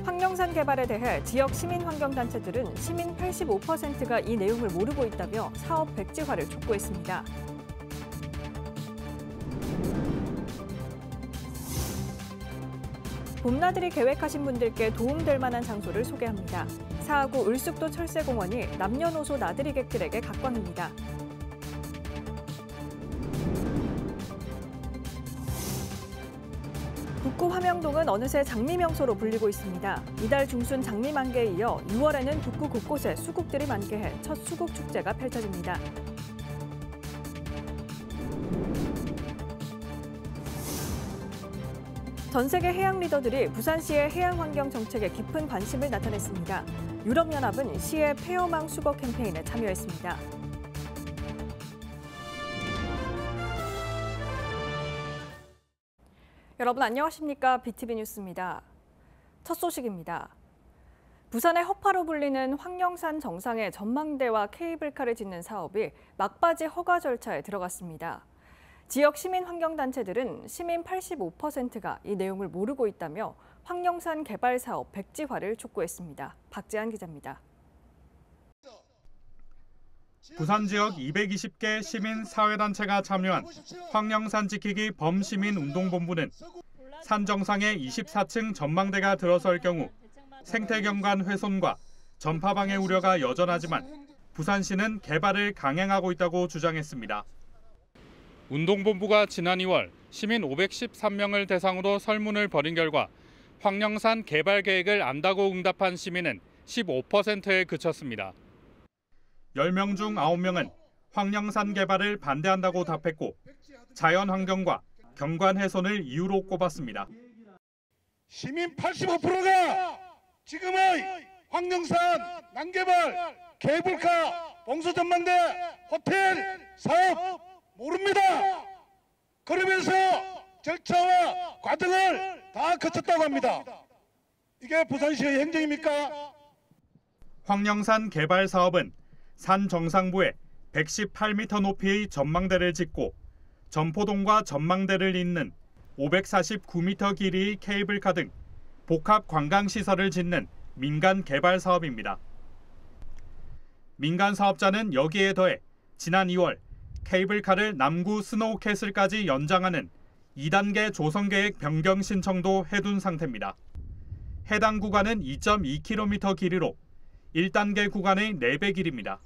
황령산 개발에 대해 지역 시민환경단체들은 시민 85%가 이 내용을 모르고 있다며 사업 백지화를 촉구했습니다. 봄나들이 계획하신 분들께 도움될 만한 장소를 소개합니다. 사하구 을숙도 철새공원이 남녀노소 나들이객들에게 각광입니다. 북구 화명동은 어느새 장미명소로 불리고 있습니다. 이달 중순 장미 만개에 이어 6월에는 북구 곳곳에 수국들이 만개해 첫 수국축제가 펼쳐집니다. 전 세계 해양 리더들이 부산시의 해양환경 정책에 깊은 관심을 나타냈습니다. 유럽연합은 시의 폐어망 수거 캠페인에 참여했습니다. 여러분 안녕하십니까? BTV 뉴스입니다. 첫 소식입니다. 부산의 허파로 불리는 황령산 정상에 전망대와 케이블카를 짓는 사업이 막바지 허가 절차에 들어갔습니다. 지역 시민환경단체들은 시민 85%가 이 내용을 모르고 있다며 황령산 개발 사업 백지화를 촉구했습니다. 박재한 기자입니다. 부산 지역 220개 시민 사회단체가 참여한 황령산 지키기 범시민운동본부는 산 정상에 24층 전망대가 들어설 경우 생태경관 훼손과 전파방해 우려가 여전하지만 부산시는 개발을 강행하고 있다고 주장했습니다. 운동본부가 지난 2월 시민 513명을 대상으로 설문을 벌인 결과 황령산 개발 계획을 안다고 응답한 시민은 15%에 그쳤습니다. 10명 중 9명은 황령산 개발을 반대한다고 답했고 자연환경과 경관 훼손을 이유로 꼽았습니다. 시민 85%가 지금의 황령산 난개발, 케이블카, 봉수전망대, 호텔 사업 모릅니다. 그러면서 절차와 과정을 다 거쳤다고 합니다. 이게 부산시의 행정입니까? 황령산 개발 사업은 산 정상부에 118m 높이의 전망대를 짓고 점포동과 전망대를 잇는 549m 길이의 케이블카 등 복합 관광시설을 짓는 민간 개발 사업입니다. 민간 사업자는 여기에 더해 지난 2월 케이블카를 남구 스노우캐슬까지 연장하는 2단계 조성계획 변경 신청도 해둔 상태입니다. 해당 구간은 2.2km 길이로 1단계 구간의 4배 길입니다.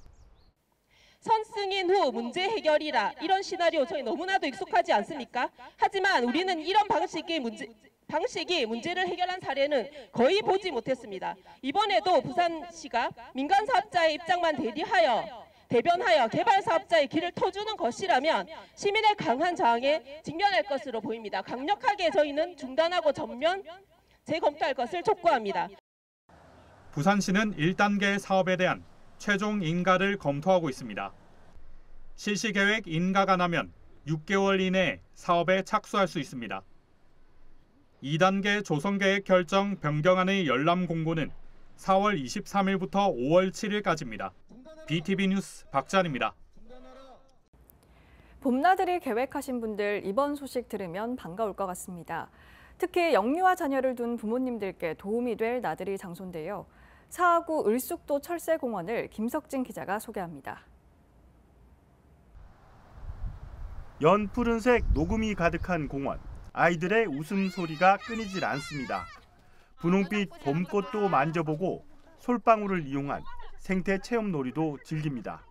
선 승인 후 문제 해결이라 이런 시나리오 저희 너무나도 익숙하지 않습니까? 하지만 우리는 이런 방식이 문제를 해결한 사례는 거의 보지 못했습니다. 이번에도 부산시가 민간 사업자의 입장만 대변하여 개발 사업자의 길을 터주는 것이라면 시민의 강한 저항에 직면할 것으로 보입니다. 강력하게 저희는 중단하고 전면 재검토할 것을 촉구합니다. 부산시는 1단계 사업에 대한 최종 인가를 검토하고 있습니다. 실시계획 인가가 나면 6개월 이내에 사업에 착수할 수 있습니다. 2단계 조성계획 결정 변경안의 열람 공고는 4월 23일부터 5월 7일까지입니다. BTV 뉴스 박찬입니다. 봄나들이 계획하신 분들 이번 소식 들으면 반가울 것 같습니다. 특히 영유아 자녀를 둔 부모님들께 도움이 될 나들이 장소인데요. 사하구 을숙도 철새공원을 김석진 기자가 소개합니다. 연푸른색 녹음이 가득한 공원. 아이들의 웃음소리가 끊이질 않습니다. 분홍빛 봄꽃도 만져보고 솔방울을 이용한 생태 체험놀이도 즐깁니다.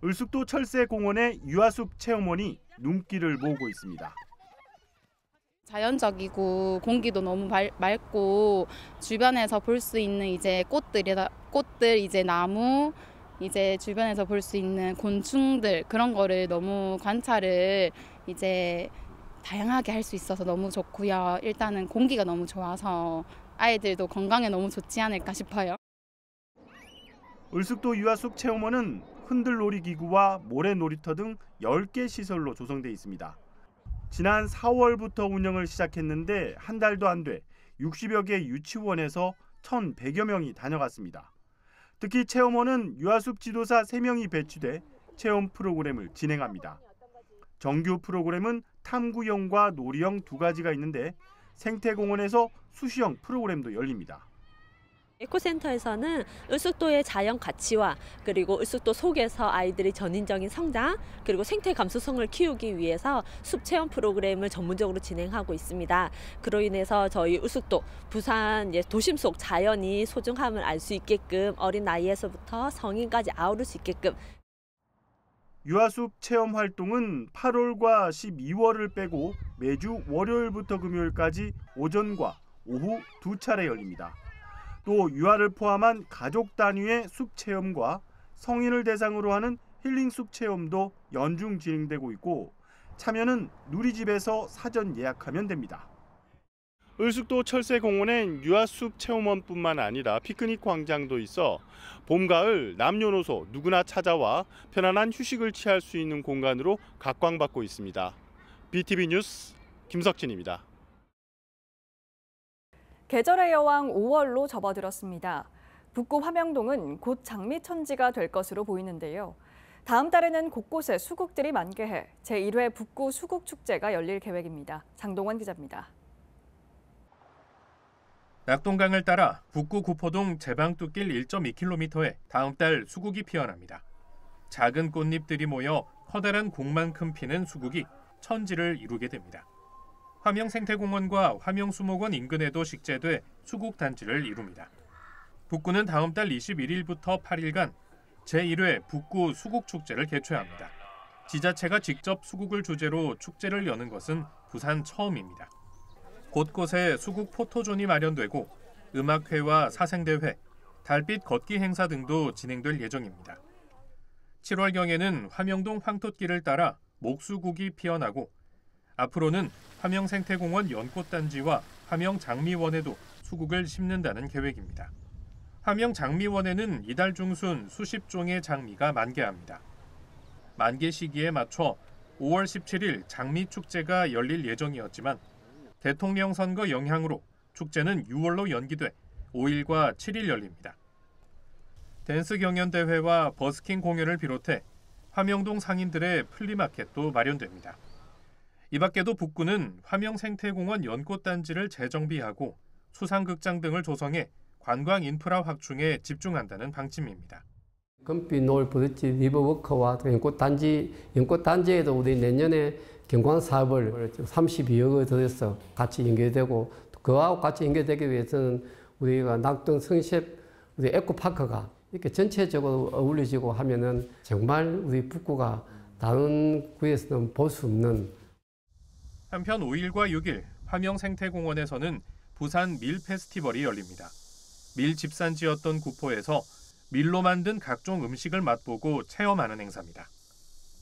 을숙도 철새공원의 유아숲 체험원이 눈길을 모으고 있습니다. 자연적이고 공기도 너무 맑고 주변에서 볼 수 있는 이제 꽃들 이제 나무 이제 주변에서 볼 수 있는 곤충들 그런 거를 너무 관찰을 이제 다양하게 할 수 있어서 너무 좋고요. 일단은 공기가 너무 좋아서 아이들도 건강에 너무 좋지 않을까 싶어요. 을숙도 유아숲 체험원은 흔들놀이 기구와 모래 놀이터 등 10개 시설로 조성돼 있습니다. 지난 4월부터 운영을 시작했는데 한 달도 안 돼 60여 개 유치원에서 1,100여 명이 다녀갔습니다. 특히 체험원은 유아숲 지도사 3명이 배치돼 체험 프로그램을 진행합니다. 정규 프로그램은 탐구형과 놀이형 두 가지가 있는데 생태공원에서 수시형 프로그램도 열립니다. 에코센터에서는 을숙도의 자연 가치와 그리고 을숙도 속에서 아이들의 전인적인 성장 그리고 생태 감수성을 키우기 위해서 숲 체험 프로그램을 전문적으로 진행하고 있습니다. 그로 인해서 저희 을숙도 부산 도심 속 자연이 소중함을 알 수 있게끔 어린 나이에서부터 성인까지 아우를 수 있게끔. 유아숲 체험 활동은 8월과 12월을 빼고 매주 월요일부터 금요일까지 오전과 오후 2차례 열립니다. 또 유아를 포함한 가족 단위의 숲 체험과 성인을 대상으로 하는 힐링 숲 체험도 연중 진행되고 있고 참여는 누리집에서 사전 예약하면 됩니다. 을숙도 철새공원엔 유아숲 체험원뿐만 아니라 피크닉 광장도 있어 봄, 가을 남녀노소 누구나 찾아와 편안한 휴식을 취할 수 있는 공간으로 각광받고 있습니다. BTV 뉴스 김석진입니다. 계절의 여왕 5월로 접어들었습니다. 북구 화명동은 곧 장미천지가 될 것으로 보이는데요. 다음 달에는 곳곳에 수국들이 만개해 제1회 북구 수국축제가 열릴 계획입니다. 장동원 기자입니다. 낙동강을 따라 북구 구포동 제방뚝길 1.2km에 다음 달 수국이 피어납니다. 작은 꽃잎들이 모여 커다란 공만큼 피는 수국이 천지를 이루게 됩니다. 화명생태공원과 화명수목원 인근에도 식재돼 수국단지를 이룹니다. 북구는 다음 달 21일부터 8일간 제1회 북구 수국축제를 개최합니다. 지자체가 직접 수국을 주제로 축제를 여는 것은 부산 처음입니다. 곳곳에 수국 포토존이 마련되고 음악회와 사생대회, 달빛 걷기 행사 등도 진행될 예정입니다. 7월경에는 화명동 황토길을 따라 목수국이 피어나고 앞으로는 화명생태공원 연꽃단지와 화명장미원에도 수국을 심는다는 계획입니다. 화명장미원에는 이달 중순 수십 종의 장미가 만개합니다. 만개 시기에 맞춰 5월 17일 장미축제가 열릴 예정이었지만 대통령 선거 영향으로 축제는 6월로 연기돼 5일과 7일 열립니다. 댄스 경연대회와 버스킹 공연을 비롯해 화명동 상인들의 플리마켓도 마련됩니다. 이 밖에도 북구는 화명생태공원 연꽃단지를 재정비하고 수상극장 등을 조성해 관광 인프라 확충에 집중한다는 방침입니다. 금빛 노을 부딪히 리버워크와 연꽃단지에도 우리 내년에 경관 사업을 32억 원 들여서 같이 연계되고 그와 같이 연계되기 위해서는 우리가 낙동 성셰 우리 에코파크가 이렇게 전체적으로 어울려지고 하면은 정말 우리 북구가 다른 구에서는 볼 수 없는. 한편 5일과 6일 화명생태공원에서는 부산 밀 페스티벌이 열립니다. 밀 집산지였던 구포에서 밀로 만든 각종 음식을 맛보고 체험하는 행사입니다.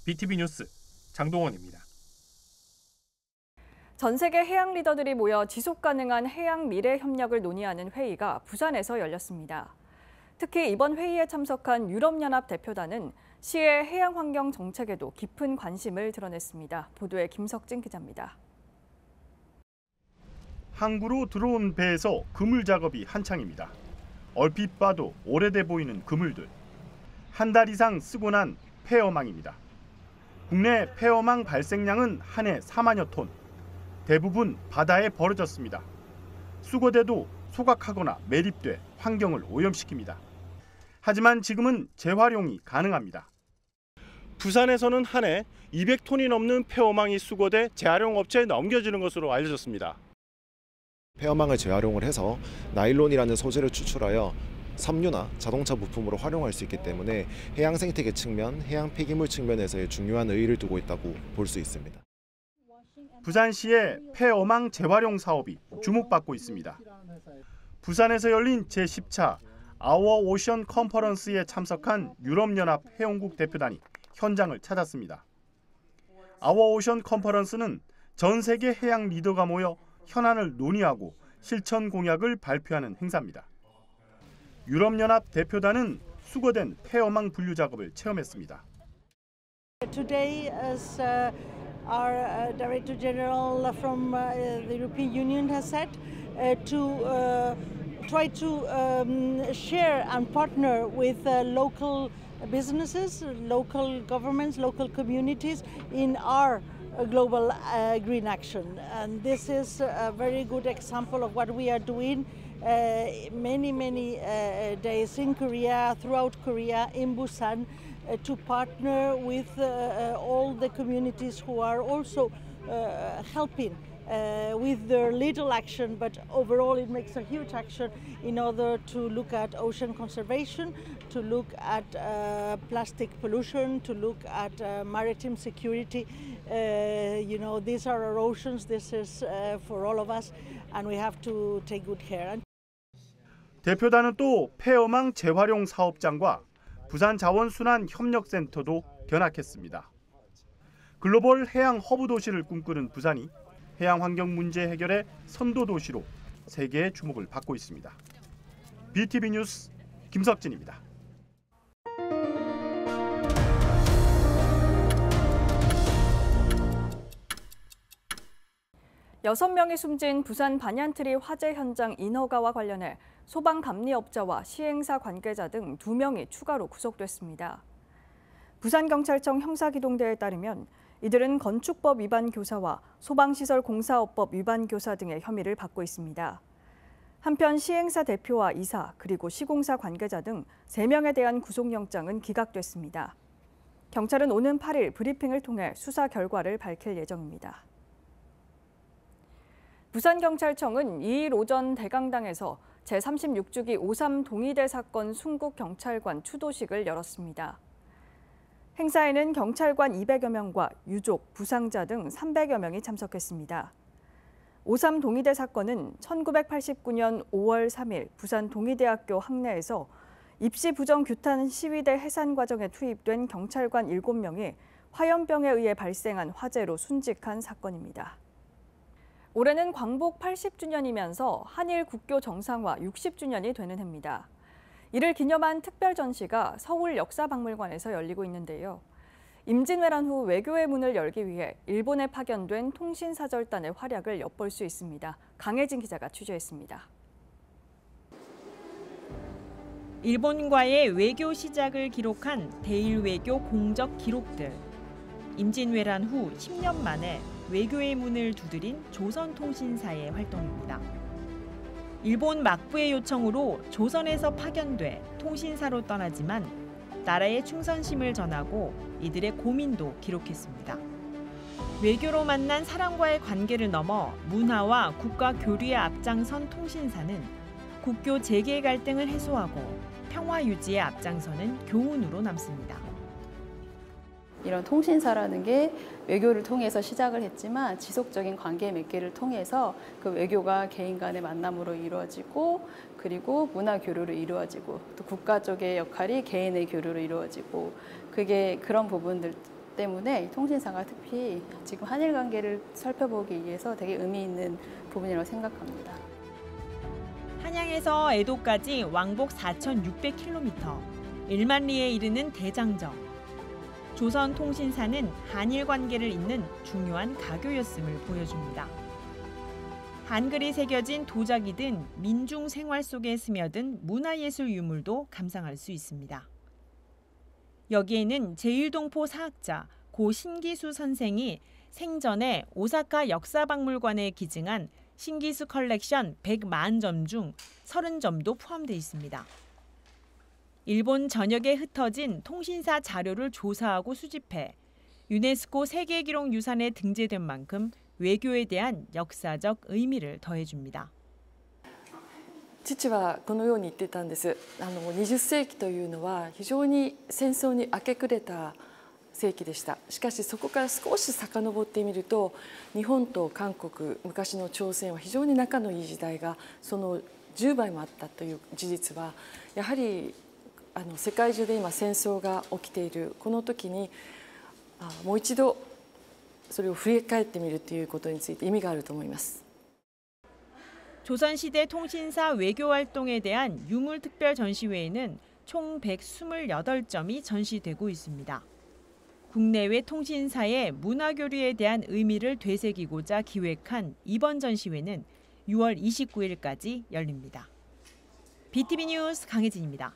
BTV 뉴스 장동원입니다. 전 세계 해양 리더들이 모여 지속 가능한 해양 미래 협력을 논의하는 회의가 부산에서 열렸습니다. 특히 이번 회의에 참석한 유럽연합 대표단은 시의 해양 환경 정책에도 깊은 관심을 드러냈습니다. 보도에 김석진 기자입니다. 항구로 들어온 배에서 그물 작업이 한창입니다. 얼핏 봐도 오래돼 보이는 그물들. 한 달 이상 쓰고 난 폐어망입니다. 국내 폐어망 발생량은 한 해 4만여 톤. 대부분 바다에 버려졌습니다. 수거돼도 소각하거나 매립돼 환경을 오염시킵니다. 하지만 지금은 재활용이 가능합니다. 부산에서는 한 해 200톤이 넘는 폐어망이 수거돼 재활용 업체에 넘겨지는 것으로 알려졌습니다. 폐어망을 재활용을 해서 나일론이라는 소재를 추출하여 섬유나 자동차 부품으로 활용할 수 있기 때문에 해양 생태계 측면, 해양 폐기물 측면에서의 중요한 의의를 두고 있다고 볼 수 있습니다. 부산시의 폐어망 재활용 사업이 주목받고 있습니다. 부산에서 열린 제10차 아워 오션 컨퍼런스에 참석한 유럽연합 회원국 대표단이 현장을 찾았습니다. 아워 오션 컨퍼런스는 전 세계 해양 리더가 모여 현안을 논의하고 실천 공약을 발표하는 행사입니다. 유럽연합 대표단은 수거된 폐어망 분류 작업을 체험했습니다. Today, as our Director General from the European Union has said, to try to share and partner with local businesses, local governments, local communities in our global green action. And this is a very good example of what we are doing many days in Korea, throughout Korea, in Busan, to partner with all the communities who are also helping with their little action, but overall it makes a huge action in order to look at ocean conservation, to look at plastic pollution, to look at maritime security. These are our oceans, this is for all of us, and we have to take good care. 대표단은 또 폐어망 재활용 사업장과 부산 자원순환 협력센터도 견학했습니다. 글로벌 해양 허브 도시를 꿈꾸는 부산이 해양 환경 문제 해결의 선도 도시로 세계의 주목을 받고 있습니다. BTV 뉴스 김석진입니다. 6명이 숨진 부산 반얀트리 화재 현장 인허가와 관련해 소방감리업자와 시행사 관계자 등 2명이 추가로 구속됐습니다. 부산경찰청 형사기동대에 따르면 이들은 건축법 위반 교사와 소방시설 공사업법 위반 교사 등의 혐의를 받고 있습니다. 한편 시행사 대표와 이사 그리고 시공사 관계자 등 3명에 대한 구속영장은 기각됐습니다. 경찰은 오는 8일 브리핑을 통해 수사 결과를 밝힐 예정입니다. 부산경찰청은 2일 오전 대강당에서 제36주기 5.3 동의대 사건 순국경찰관 추도식을 열었습니다. 행사에는 경찰관 200여 명과 유족, 부상자 등 300여 명이 참석했습니다. 5.3 동의대 사건은 1989년 5월 3일 부산 동의대학교 학내에서 입시 부정 규탄 시위대 해산 과정에 투입된 경찰관 7명이 화염병에 의해 발생한 화재로 순직한 사건입니다. 올해는 광복 80주년이면서 한일 국교 정상화 60주년이 되는 해입니다. 이를 기념한 특별 전시가 서울 역사박물관에서 열리고 있는데요. 임진왜란 후 외교의 문을 열기 위해 일본에 파견된 통신사절단의 활약을 엿볼 수 있습니다. 강혜진 기자가 취재했습니다. 일본과의 외교 시작을 기록한 대일외교 공적 기록들. 임진왜란 후 10년 만에 외교의 문을 두드린 조선통신사의 활동입니다. 일본 막부의 요청으로 조선에서 파견돼 통신사로 떠나지만 나라의 충성심을 전하고 이들의 고민도 기록했습니다. 외교로 만난 사람과의 관계를 넘어 문화와 국가 교류에 앞장선 통신사는 국교 재개 갈등을 해소하고 평화 유지에 앞장서는 교훈으로 남습니다. 이런 통신사라는 게 외교를 통해서 시작을 했지만 지속적인 관계 맺기를 통해서 그 외교가 개인 간의 만남으로 이루어지고 그리고 문화 교류로 이루어지고 또 국가 쪽의 역할이 개인의 교류로 이루어지고 그게 그런 부분들 때문에 통신사가 특히 지금 한일 관계를 살펴보기 위해서 되게 의미 있는 부분이라고 생각합니다. 한양에서 에도까지 왕복 4,600km, 1만 리에 이르는 대장정. 조선통신사는 한일 관계를 잇는 중요한 가교였음을 보여줍니다. 한글이 새겨진 도자기든 민중 생활 속에 스며든 문화예술 유물도 감상할 수 있습니다. 여기에는 제1동포 사학자 고 신기수 선생이 생전에 오사카 역사박물관에 기증한 신기수 컬렉션 100만 점 중 30점도 포함되어 있습니다. 일본 전역에 흩어진 통신사 자료를 조사하고 수집해 유네스코 세계기록유산에 등재된 만큼 외교에 대한 역사적 의미를 더해줍니다. 父はこのように言ってたんです。20世紀というのは非常に戦争に明け暮れた世紀でした。しかしそこから少し遡ってみると日本と韓国、昔の朝鮮は非常に仲のいい時代がその10倍もあったという事実はやはり世界中で今戦争が起きているこの時にもう一度それを振り返ってみるということについて意味があると思います。 조선시대 통신사 외교 활동에 대한 유물 특별 전시회에는 총 128점이 전시되고 있습니다. 국내외 통신사의 문화교류에 대한 의미를 되새기고자 기획한 이번 전시회는 6월 29일까지 열립니다. BTV 뉴스 강혜진입니다.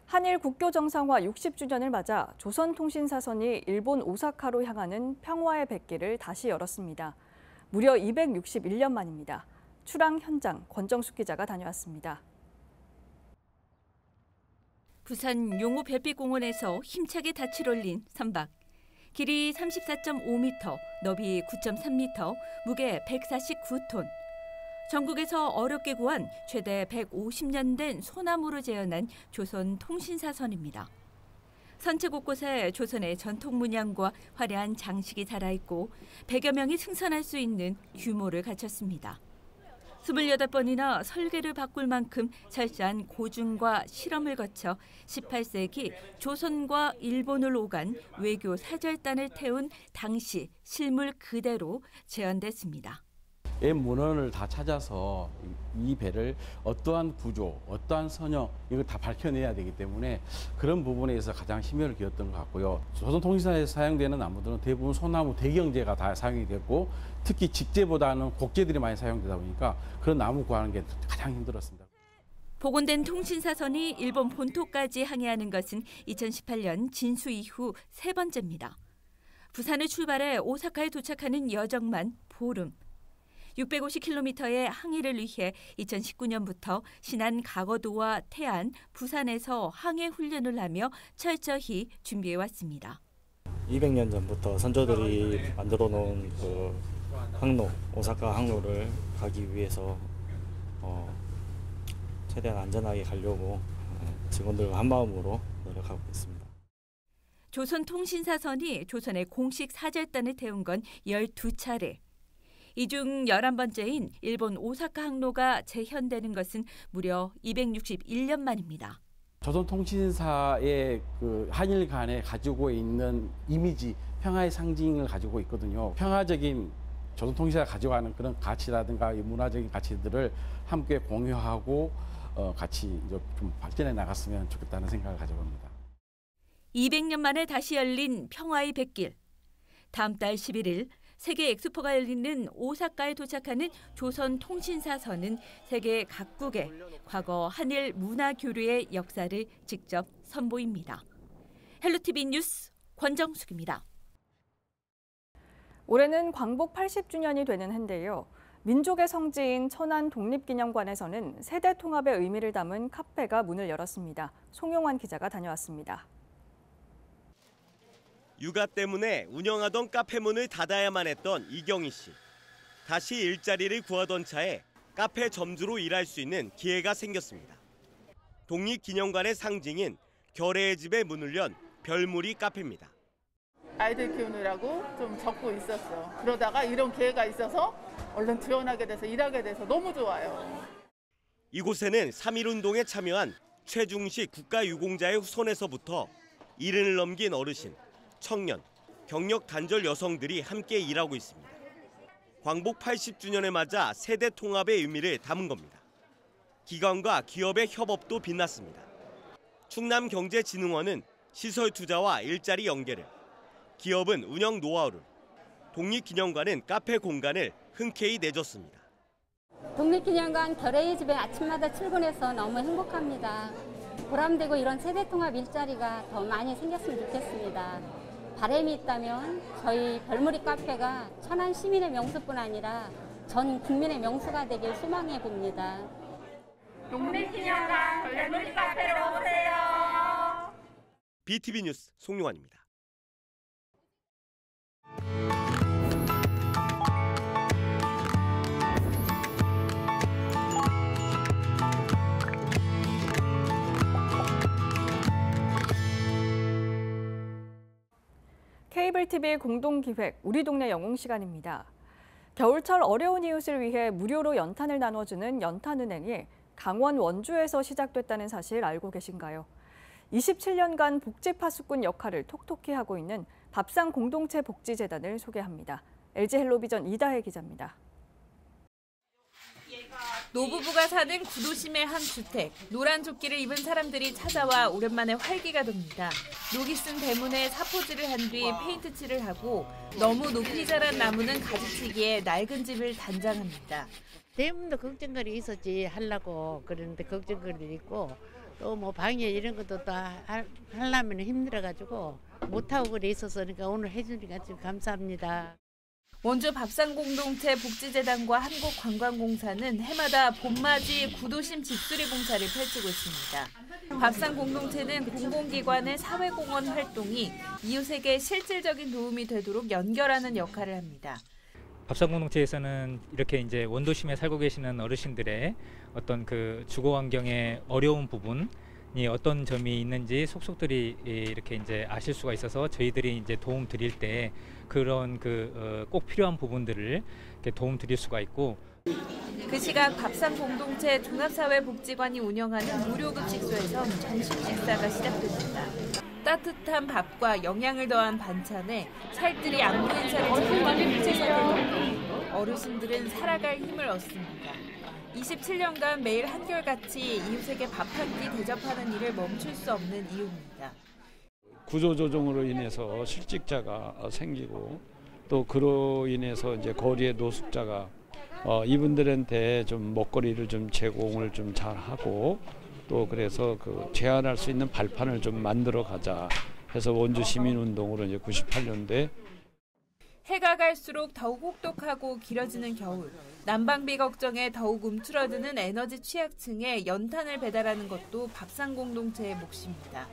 한일 국교 정상화 60주년을 맞아 조선통신사선이 일본 오사카로 향하는 평화의 백길을 다시 열었습니다. 무려 261년 만입니다. 출항 현장 권정숙 기자가 다녀왔습니다. 부산 용호 별빛공원에서 힘차게 닻을 올린 선박. 길이 34.5m, 너비 9.3m, 무게 149톤. 전국에서 어렵게 구한 최대 150년 된 소나무로 재현한 조선 통신사선입니다. 선체 곳곳에 조선의 전통 문양과 화려한 장식이 살아있고 100여 명이 승선할 수 있는 규모를 갖췄습니다. 28번이나 설계를 바꿀 만큼 철저한 고증과 실험을 거쳐 18세기 조선과 일본을 오간 외교 사절단을 태운 당시 실물 그대로 재현됐습니다. 옛 문헌을 다 찾아서 이 배를 어떠한 구조, 어떠한 선형 이걸 다 밝혀내야 되기 때문에 그런 부분에서 가장 심혈을 기울였던 것 같고요. 조선통신사에서 사용되는 나무들은 대부분 소나무 대경제가 다 사용이 됐고 특히 직제보다는 곡제들이 많이 사용되다 보니까 그런 나무 구하는 게 가장 힘들었습니다. 복원된 통신사선이 일본 본토까지 항해하는 것은 2018년 진수 이후 세 번째입니다. 부산을 출발해 오사카에 도착하는 여정만 보름. 650km의 항해를 위해 2019년부터 신안 가거도와 태안, 부산에서 항해 훈련을 하며 철저히 준비해왔습니다. 200년 전부터 선조들이 만들어 놓은 그 항로, 오사카 항로를 가기 위해서 최대한 안전하게 가려고 직원들과 한마음으로 노력하고 있습니다. 조선통신사선이 조선의 공식 사절단을 태운 건 12차례. 이 중 11번째인 일본 오사카 항로가 재현되는 것은 무려 261년 만입니다. 조선통신사의 그 한일 간에 가지고 있는 이미지, 평화의 상징을 가지고 있거든요. 평화적인 조선통신사가 가져가는 그런 가치라든가 문화적인 가치들을 함께 공유하고 같이 이제 좀 발전해 나갔으면 좋겠다는 생각을 가져봅니다. 200년 만에 다시 열린 평화의 백길. 다음 달 11일 세계 엑스포가 열리는 오사카에 도착하는 조선통신사선은 세계 각국의 과거 한일 문화 교류의 역사를 직접 선보입니다. 헬로티비 뉴스 권정숙입니다. 올해는 광복 80주년이 되는 해인데요. 민족의 성지인 천안 독립기념관에서는 세대 통합의 의미를 담은 카페가 문을 열었습니다. 송용환 기자가 다녀왔습니다. 육아 때문에 운영하던 카페 문을 닫아야만 했던 이경희 씨. 다시 일자리를 구하던 차에 카페 점주로 일할 수 있는 기회가 생겼습니다. 독립기념관의 상징인 결의의 집에 문을 연 별무리 카페입니다. 아이들 키우느라고 좀 적고 있었어. 그러다가 이런 기회가 있어서 얼른 지원하게 돼서 일하게 돼서 너무 좋아요. 이곳에는 3.1운동에 참여한 최중식 국가유공자의 후손에서부터 70을 넘긴 어르신, 청년, 경력 단절 여성들이 함께 일하고 있습니다. 광복 80주년을 맞아 세대 통합의 의미를 담은 겁니다. 기관과 기업의 협업도 빛났습니다. 충남경제진흥원은 시설 투자와 일자리 연계를, 기업은 운영 노하우를, 독립기념관은 카페 공간을 흔쾌히 내줬습니다. 독립기념관 결의의 집에 아침마다 출근해서 너무 행복합니다. 보람되고 이런 세대 통합 일자리가 더 많이 생겼으면 좋겠습니다. 바람이 있다면 저희 별무리 카페가 천안 시민의 명수뿐 아니라 전 국민의 명수가 되길 소망해 봅니다. 독립기념관 별무리 카페로 오세요. BTV 뉴스 송용환입니다. 케이블 TV 공동기획 우리 동네 영웅 시간입니다. 겨울철 어려운 이웃을 위해 무료로 연탄을 나눠주는 연탄은행이 강원 원주에서 시작됐다는 사실 알고 계신가요? 27년간 복지파수꾼 역할을 톡톡히 하고 있는 밥상 공동체 복지재단을 소개합니다. LG 헬로비전 이다혜 기자입니다. 노부부가 사는 구도심의 한 주택. 노란 조끼를 입은 사람들이 찾아와 오랜만에 활기가 돕니다. 녹이 쓴 대문에 사포질을 한 뒤 페인트 칠을 하고 너무 높이 자란 나무는 가지치기에 낡은 집을 단장합니다. 대문도 걱정거리 있었지 하려고 그러는데 걱정거리 있고 또 뭐 방에 이런 것도 다 하려면 힘들어가지고 못하고 그래 있어서 그러니까 오늘 해주니까 좀 감사합니다. 원주 밥상공동체 복지재단과 한국관광공사는 해마다 봄맞이 구도심 집수리 봉사를 펼치고 있습니다. 밥상공동체는 공공기관의 사회공헌 활동이 이웃에게 실질적인 도움이 되도록 연결하는 역할을 합니다. 밥상공동체에서는 이렇게 이제 원도심에 살고 계시는 어르신들의 어떤 그 주거 환경의 어려운 부분이 어떤 점이 있는지 속속들이 이렇게 이제 아실 수가 있어서 저희들이 이제 도움 드릴 때 그런 꼭 필요한 부분들을 이렇게 도움 드릴 수가 있고. 그 시각 밥상공동체 종합사회복지관이 운영하는 무료급식소에선 점심 식사가 시작됩니다. 따뜻한 밥과 영양을 더한 반찬에 살뜰히 안부 인사를 전하는 복지사들 덕분에 어르신들은 살아갈 힘을 얻습니다. 27년간 매일 한결같이 이웃에게 밥 한 끼 대접하는 일을 멈출 수 없는 이유입니다. 구조조정으로 인해서 실직자가 생기고 또 그로 인해서 이제 거리의 노숙자가 이분들한테 좀 먹거리를 좀 제공을 좀 잘하고 또 그래서 제한할 수 있는 발판을 좀 만들어 가자 해서 원주 시민운동으로 이제 98년도에 해가 갈수록 더욱 혹독하고 길어지는 겨울. 난방비 걱정에 더욱 움츠러드는 에너지 취약층에 연탄을 배달하는 것도 밥상공동체의 몫입니다.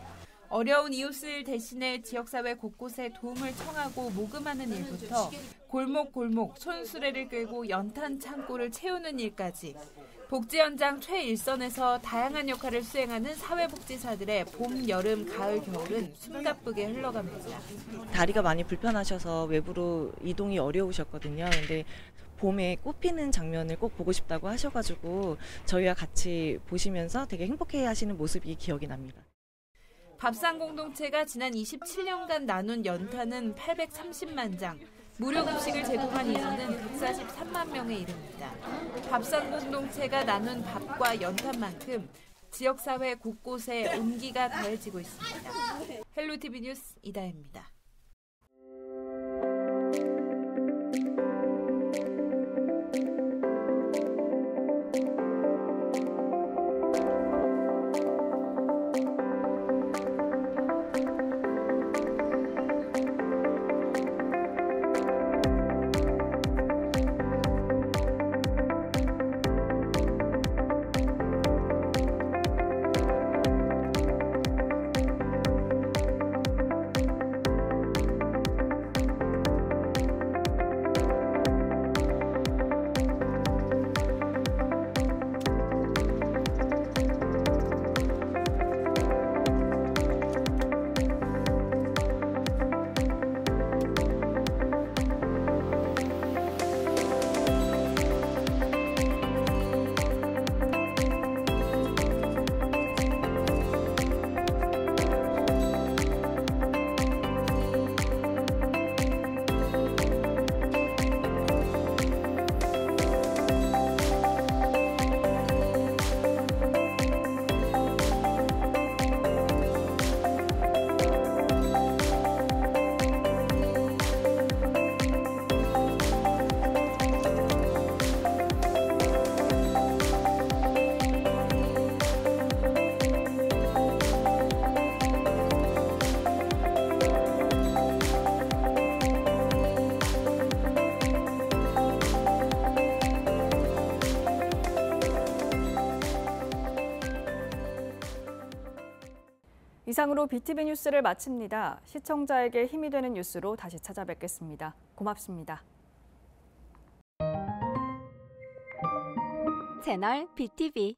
어려운 이웃을 대신해 지역사회 곳곳에 도움을 청하고 모금하는 일부터 골목골목 손수레를 끌고 연탄 창고를 채우는 일까지 복지 현장 최일선에서 다양한 역할을 수행하는 사회복지사들의 봄, 여름, 가을, 겨울은 숨가쁘게 흘러갑니다. 다리가 많이 불편하셔서 외부로 이동이 어려우셨거든요. 근데 봄에 꽃 피는 장면을 꼭 보고 싶다고 하셔가지고 저희와 같이 보시면서 되게 행복해 하시는 모습이 기억이 납니다. 밥상공동체가 지난 27년간 나눈 연탄은 830만 장, 무료급식을 제공한 인원은 143만 명에 이릅니다. 밥상공동체가 나눈 밥과 연탄만큼 지역사회 곳곳에 온기가 더해지고 있습니다. 헬로티비 뉴스 이다혜입니다. 이상으로 BTV 뉴스를 마칩니다. 시청자에게 힘이 되는 뉴스로 다시 찾아뵙겠습니다. 고맙습니다. 채널 BTV